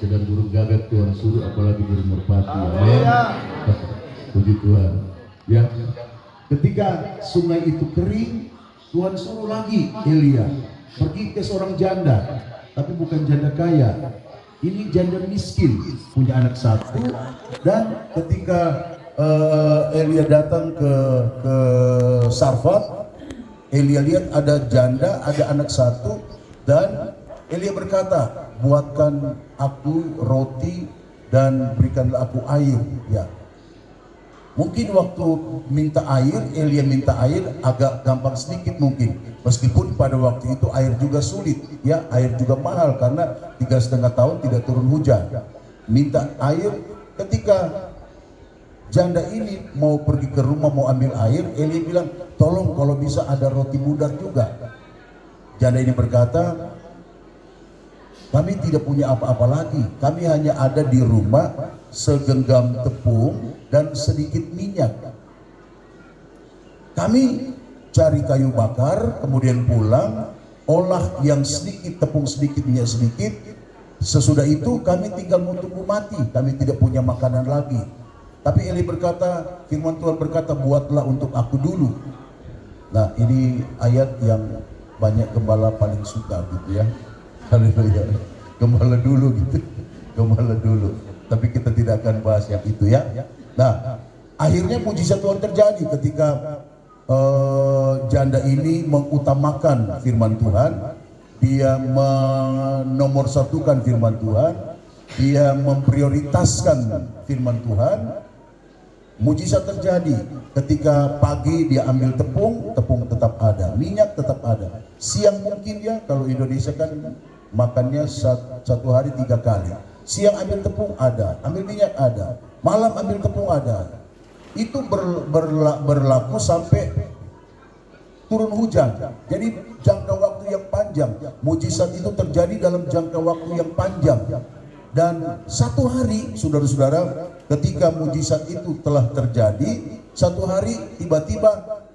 Sedang burung gagak Tuhan suruh, apalagi burung merpati. Amin. Puji Tuhan. Ya, ketika sungai itu kering, Tuhan suruh lagi Elia pergi ke seorang janda, tapi bukan janda kaya. Ini janda miskin, punya anak satu. Dan ketika Elia datang ke Sarfat, Elia lihat ada janda, ada anak satu, dan Elia berkata, buatkan aku roti dan berikanlah aku air. Ya, mungkin waktu minta air, Elia minta air agak gampang sedikit mungkin, meskipun pada waktu itu air juga sulit, ya, air juga mahal karena 3,5 tahun tidak turun hujan. Minta air, ketika janda ini mau pergi ke rumah mau ambil air, Elia bilang, tolong kalau bisa ada roti mudar juga. Janda ini berkata, kami tidak punya apa-apa lagi, kami hanya ada di rumah segenggam tepung dan sedikit minyak. Kami cari kayu bakar, kemudian pulang, olah yang sedikit, tepung sedikit, minyak sedikit. Sesudah itu kami tinggal menunggu mati, kami tidak punya makanan lagi. Tapi Eli berkata, firman Tuhan berkata, buatlah untuk aku dulu. Nah, ini ayat yang banyak gembala paling suka gitu ya. Haleluya. Gembala dulu gitu. Gembala dulu. Tapi kita tidak akan bahas yang itu ya. Nah, akhirnya mujizat Tuhan terjadi ketika janda ini mengutamakan firman Tuhan. Dia menomorsatukan firman Tuhan. Dia memprioritaskan firman Tuhan. Mujizat terjadi ketika pagi dia ambil tepung, tepung tetap ada, minyak tetap ada. Siang mungkin ya, kalau Indonesia kan makannya satu hari 3 kali. Siang ambil tepung ada, ambil minyak ada, malam ambil tepung ada. Itu berlaku sampai turun hujan. Jadi jangka waktu yang panjang. Mujizat itu terjadi dalam jangka waktu yang panjang. Dan satu hari, saudara-saudara, ketika mujizat itu telah terjadi, satu hari tiba-tiba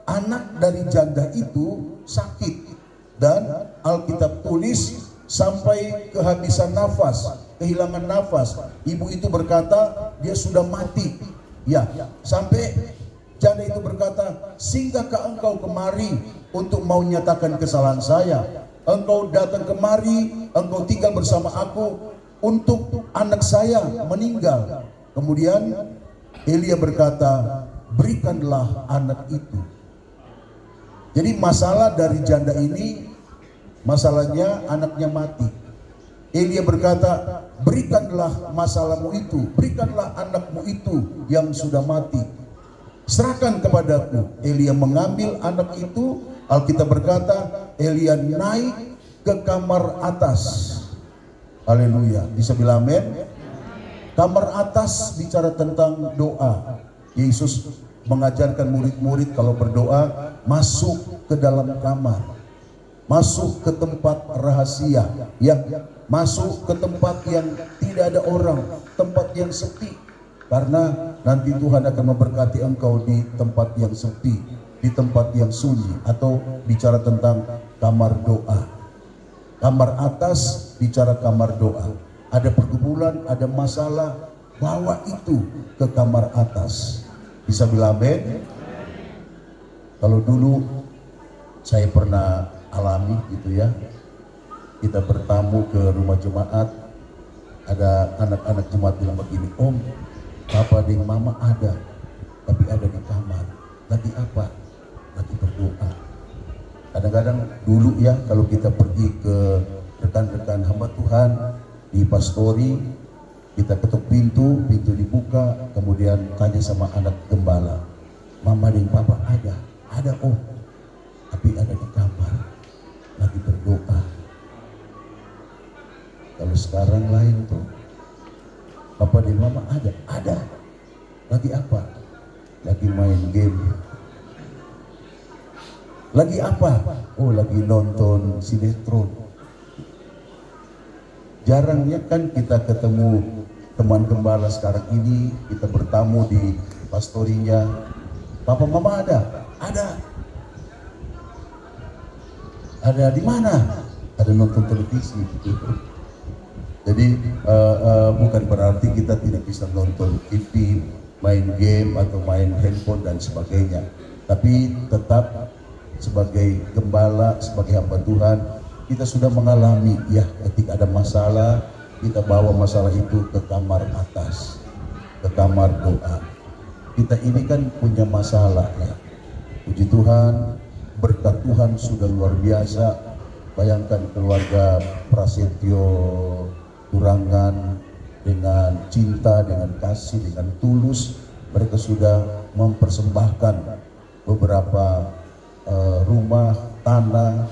anak dari janda itu sakit. Dan Alkitab tulis sampai kehabisan nafas, kehilangan nafas. Ibu itu berkata dia sudah mati. Ya, sampai janda itu berkata, singgahkah engkau kemari untuk mau nyatakan kesalahan saya? Engkau datang kemari, engkau tinggal bersama aku untuk anak saya meninggal. Kemudian Elia berkata, berikanlah anak itu. Jadi masalah dari janda ini, masalahnya anaknya mati. Elia berkata, berikanlah masalahmu itu, berikanlah anakmu itu yang sudah mati, serahkan kepadaku. Elia mengambil anak itu. Alkitab berkata, Elia naik ke kamar atas. Haleluya, bisa bilang amin? Kamar atas bicara tentang doa. Yesus mengajarkan murid-murid kalau berdoa, masuk ke dalam kamar, masuk ke tempat rahasia, yang masuk ke tempat yang tidak ada orang, tempat yang sepi. Karena nanti Tuhan akan memberkati engkau di tempat yang sepi, di tempat yang sunyi, atau bicara tentang kamar doa. Kamar atas bicara kamar doa. Ada pergumulan, ada masalah, bawa itu ke kamar atas. Bisa bilang amin? Kalau dulu saya pernah alami gitu ya, kita bertamu ke rumah jemaat, ada anak-anak jemaat bilang begini, Om, Papa dan Mama ada, tapi ada di kamar. Lagi apa? Lagi berdoa. Kadang-kadang dulu ya, kalau kita pergi ke rekan-rekan hamba Tuhan di pastori, kita ketuk pintu, pintu dibuka, kemudian tanya sama anak gembala, Mama dan Papa ada? Ada Om, tapi ada di kamar, lagi berdoa. Kalau sekarang lain tuh, Papa dan Mama ada? Ada. Lagi apa? Lagi main game. Lagi apa? Oh, lagi nonton sinetron. Jarangnya kan kita ketemu teman gembala sekarang ini, kita bertamu di pastorinya. Papa Mama ada? Ada. Ada di mana? Ada nonton televisi gitu. Jadi bukan berarti kita tidak bisa nonton TV, main game atau main handphone dan sebagainya. Tapi tetap sebagai gembala, sebagai hamba Tuhan, kita sudah mengalami ya, ketika ada masalah, kita bawa masalah itu ke kamar atas, ke kamar doa. Kita ini kan punya masalah ya. Puji Tuhan, berkat Tuhan sudah luar biasa. Bayangkan keluarga Prasetyo Turangan dengan cinta, dengan kasih, dengan tulus, mereka sudah mempersembahkan beberapa rumah, tanah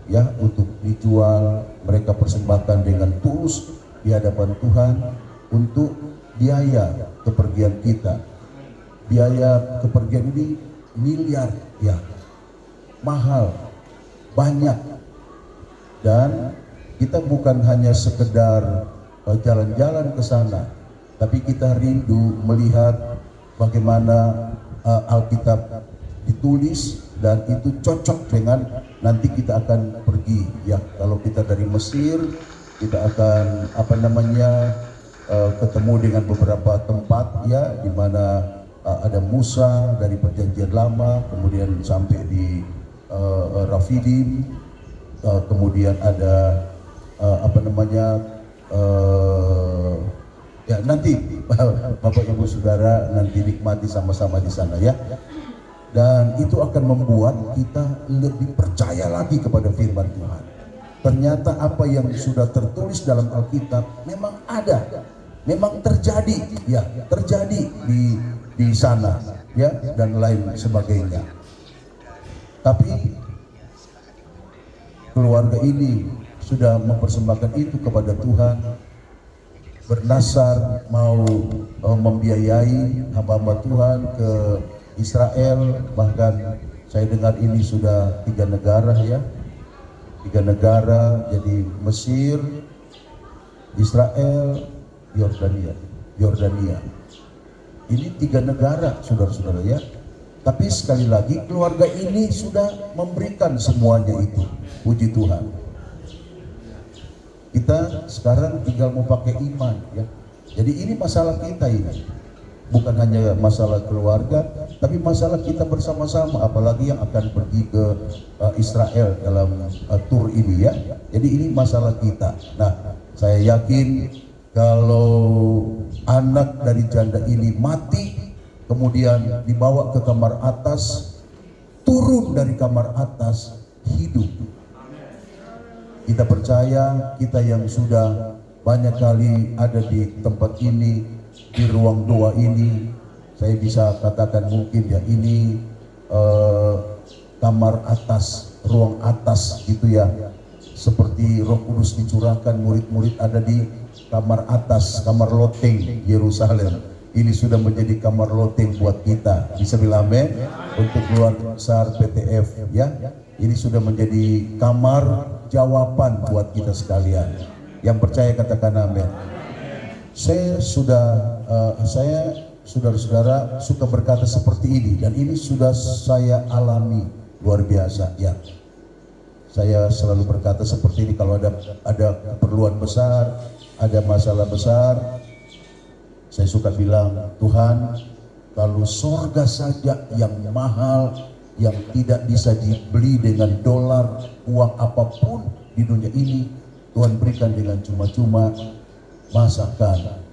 ya untuk dijual. Mereka persembahkan dengan tulus di hadapan Tuhan untuk biaya kepergian kita. Biaya kepergian ini miliar ya, mahal, banyak. Dan kita bukan hanya sekedar jalan-jalan ke sana, tapi kita rindu melihat bagaimana Alkitab ditulis dan itu cocok dengan nanti kita akan pergi ya. Kalau kita dari Mesir, kita akan ketemu dengan beberapa tempat ya, di mana ada Musa dari Perjanjian Lama, kemudian sampai di Rafidim, kemudian ada ya nanti Bapak Ibu Saudara nanti nikmati sama-sama di sana ya. Dan itu akan membuat kita lebih percaya lagi kepada firman Tuhan. Ternyata apa yang sudah tertulis dalam Alkitab memang ada, memang terjadi ya, terjadi di sana ya, dan lain sebagainya. Tapi keluarga ini sudah mempersembahkan itu kepada Tuhan, bernasar mau membiayai hamba-hamba Tuhan ke Israel. Bahkan saya dengar ini sudah 3 negara ya, 3 negara, jadi Mesir, Israel, Yordania. Ini 3 negara saudara-saudara ya. Tapi sekali lagi keluarga ini sudah memberikan semuanya itu. Puji Tuhan. Kita sekarang tinggal mau pakai iman ya. Jadi ini masalah kita ini. Bukan hanya masalah keluarga, tapi masalah kita bersama-sama, apalagi yang akan pergi ke Israel dalam tur ini ya. Jadi ini masalah kita. Nah, saya yakin kalau anak dari janda ini mati, kemudian dibawa ke kamar atas, turun dari kamar atas, hidup. Kita percaya, kita yang sudah banyak kali ada di tempat ini, di ruang doa ini, saya bisa katakan mungkin ya ini kamar atas, ruang atas gitu ya. Seperti Roh Kudus dicurahkan, murid-murid ada di kamar atas, kamar loteng Yerusalem. Ini sudah menjadi kamar loteng buat kita. Bisa bilang amin untuk keluarga besar PTF ya. Ini sudah menjadi kamar jawaban buat kita sekalian. Yang percaya katakan amin. Saya saudara-saudara suka berkata seperti ini, dan ini sudah saya alami luar biasa ya. Saya selalu berkata seperti ini kalau ada keperluan besar, ada masalah besar, saya suka bilang, Tuhan, kalau surga saja yang mahal, yang tidak bisa dibeli dengan dolar, uang apapun di dunia ini, Tuhan berikan dengan cuma-cuma. Masakan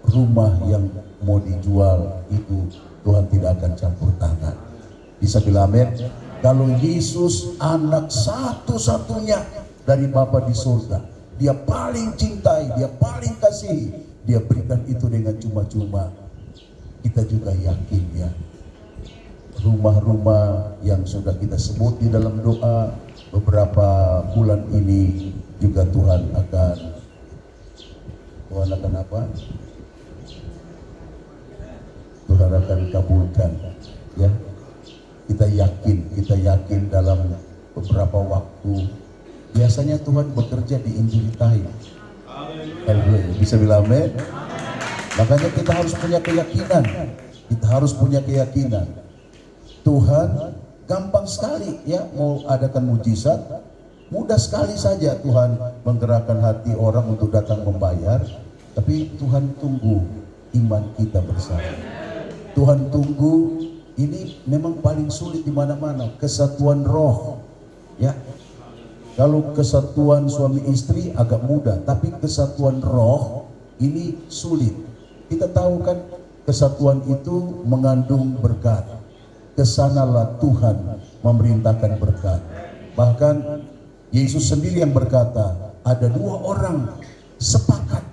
rumah yang mau dijual itu Tuhan tidak akan campur tangan. Bisa bilang amin? Kalau Yesus anak satu-satunya dari Bapa di surga, dia paling cintai, dia paling kasihi, dia berikan itu dengan cuma-cuma. Kita juga yakin ya, rumah-rumah yang sudah kita sebut di dalam doa beberapa bulan ini juga Tuhan akan apa? Tuhan akan kabulkan ya. Kita yakin dalam beberapa waktu. Biasanya Tuhan bekerja di injury time. Bisa bilang amin? Makanya kita harus punya keyakinan. Kita harus punya keyakinan. Tuhan gampang sekali ya mau adakan mujizat. Mudah sekali saja Tuhan menggerakkan hati orang untuk datang membayar, tapi Tuhan tunggu iman kita bersama. Tuhan tunggu, ini memang paling sulit di mana-mana, kesatuan roh. Ya, kalau kesatuan suami istri agak mudah, tapi kesatuan roh ini sulit. Kita tahu kan kesatuan itu mengandung berkat. Kesanalah Tuhan memerintahkan berkat. Bahkan Yesus sendiri yang berkata, ada dua orang sepakat.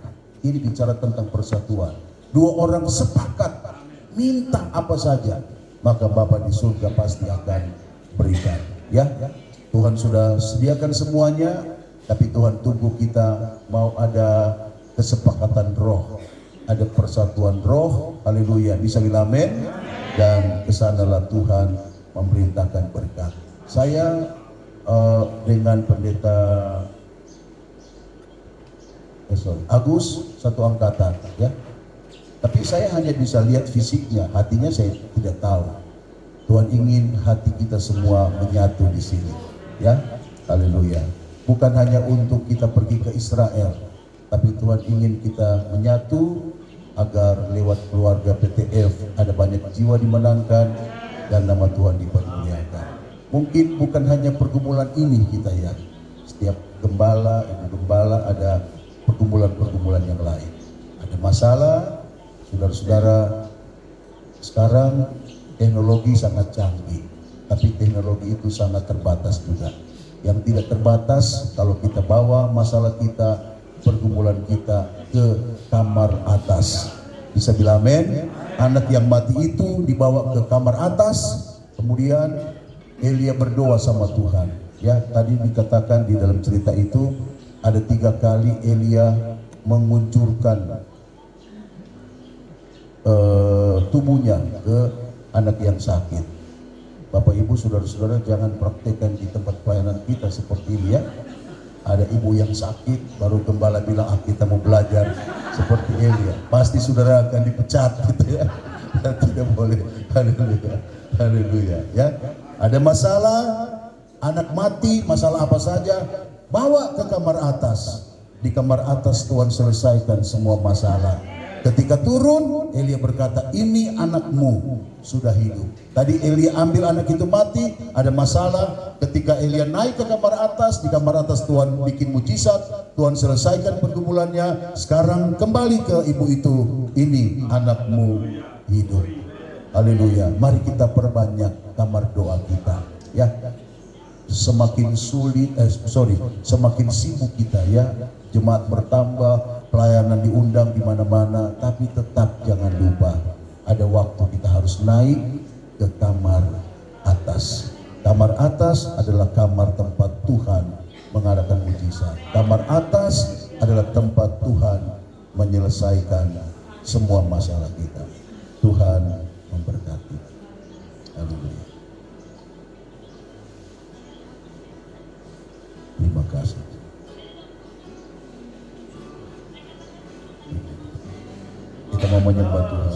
Ini bicara tentang persatuan. Dua orang sepakat minta apa saja, maka Bapa di surga pasti akan berikan. Ya, Tuhan sudah sediakan semuanya, tapi Tuhan tunggu kita mau ada kesepakatan roh, ada persatuan roh. Haleluya, bisa bilang amin. Dan kesanalah Tuhan memerintahkan berkat. Saya dengan pendeta Agus satu angkatan, ya. Tapi saya hanya bisa lihat fisiknya, hatinya saya tidak tahu. Tuhan ingin hati kita semua menyatu di sini, ya. Haleluya. Bukan hanya untuk kita pergi ke Israel, tapi Tuhan ingin kita menyatu agar lewat keluarga PTF ada banyak jiwa dimenangkan dan nama Tuhan dipermuliakan. Mungkin bukan hanya pergumulan ini kita ya, setiap gembala, ibu gembala ada pergumulan-pergumulan yang lain. Ada masalah, saudara-saudara, sekarang teknologi sangat canggih, tapi teknologi itu sangat terbatas juga. Yang tidak terbatas kalau kita bawa masalah kita, pergumulan kita ke kamar atas. Bisa bilang amin. Anak yang mati itu dibawa ke kamar atas, kemudian Elia berdoa sama Tuhan. Ya, tadi dikatakan di dalam cerita itu ada 3 kali Elia menguncurkan tubuhnya ke anak yang sakit. Bapak Ibu, saudara-saudara, jangan praktekkan di tempat pelayanan kita seperti ini ya. Ada ibu yang sakit, baru gembala bilang, kita mau belajar seperti Elia. Pasti saudara akan dipecat gitu ya. Tidak boleh. Haleluya. Haleluya. Ya. Ada masalah, anak mati, masalah apa saja, bawa ke kamar atas. Di kamar atas Tuhan selesaikan semua masalah. Ketika turun, Elia berkata, ini anakmu sudah hidup. Tadi Elia ambil anak itu mati, ada masalah. Ketika Elia naik ke kamar atas, di kamar atas Tuhan bikin mujizat, Tuhan selesaikan pergumulannya. Sekarang kembali ke ibu itu, ini anakmu hidup. Haleluya. Mari kita perbanyak kamar doa kita. Ya, semakin sulit, semakin sibuk kita ya. Jemaat bertambah, pelayanan diundang di mana-mana, tapi tetap jangan lupa ada waktu kita harus naik ke kamar atas. Kamar atas adalah kamar tempat Tuhan mengadakan mujizat. Kamar atas adalah tempat Tuhan menyelesaikan semua masalah kita. Tuhan memberkati. Haleluya. Terima kasih. Kita mau menyembah Tuhan.